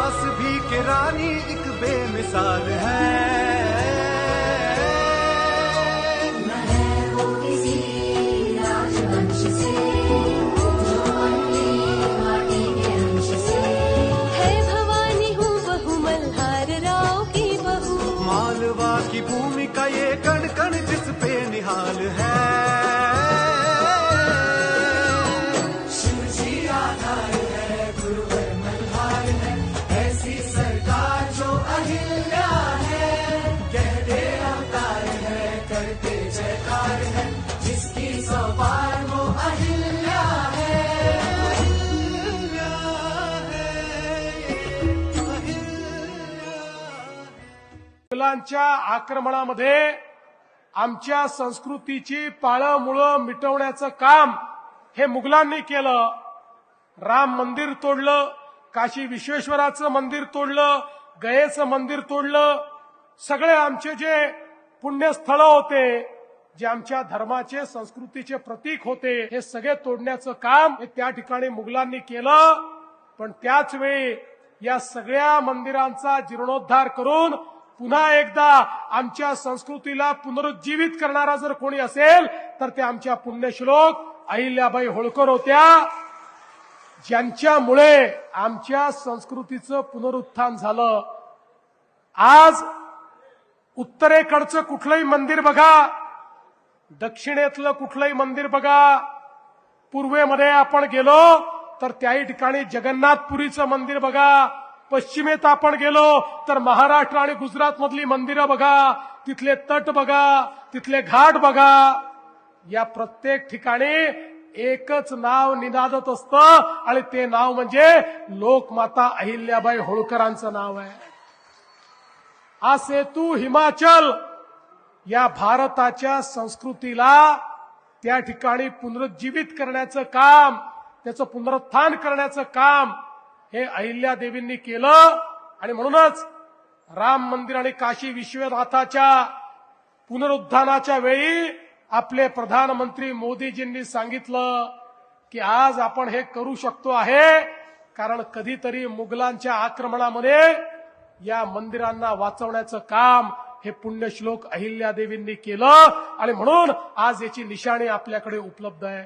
Pass भी के रानी एक बेमिसाल है। मालवा की भूमि का ये कण कण जिस पे निहाल है। शिव जी आधार है, गुरुवर मल्हार है, ऐसी सरकार जो अहिल्या है। कहते अवतार है, करते जयकार है, जिसकी सवार वो अहिल्या है। मुघलांच्या आक्रमणामध्ये आमच्या संस्कृतीची पाळंमुळं मिटवण्याचं काम हे मुघलांनी केलं। राम मंदिर तोडलं, काशी विश्वेश्वराचं मंदिर तोडलं, गयेचं मंदिर तोडलं, सगळे आमचे जे पुण्यस्थळं होते, जे आमच्या धर्माचे संस्कृतीचे प्रतीक होते, हे सगळे तोडण्याचं काम हे त्या ठिकाणी मुघलांनी केलं। पण त्याच वेळी या सगळ्या मंदिरांचा जीर्णोद्धार करून पुन्हा एकदा आमच्या संस्कृतीला पुनरुज्जीवित करणारा जर कोणी असेल तर ते आमच्या पुण्यश्लोक अहिल्याबाई होळकर होत्या, ज्यांच्यामुळे आमच्या संस्कृतीचं पुनरुत्थान झालं। आज उत्तरेकडचं कुठलंही मंदिर बघा, दक्षिणेतलं कुठलंही मंदिर बघा, पूर्वेमध्ये आपण गेलो तर त्याही ठिकाणी जगन्नाथपुरीचं मंदिर बघा, पश्चिमेत आपण गेलो तर महाराष्ट्र आणि गुजरात मधली मंदिरं बघा, तिथले तट बघा, तिथले घाट बघा। या प्रत्येक ठिकाणी एकच नाव निनादत असतं आणि ते नाव म्हणजे लोकमाता अहिल्याबाई होळकरांचं नाव आहे। हा सेतू हिमाचल या भारताच्या संस्कृतीला त्या ठिकाणी पुनरुज्जीवित करण्याचं काम, त्याचं पुनरुत्थान करण्याचं काम हे अहिल्यादेवींनी केलं। आणि म्हणूनच राम मंदिर आणि काशी विश्वनाथाच्या पुनरुत्थानाच्या वेळी आपले प्रधानमंत्री मोदीजींनी सांगितलं की आज आपण हे करू शकतो आहे, कारण कधीतरी मुघलांच्या आक्रमणामध्ये या मंदिरांना वाचवण्याचं काम हे पुण्यश्लोक अहिल्यादेवींनी केलं आणि म्हणून आज याची निशाणी आपल्याकडे उपलब्ध आहे।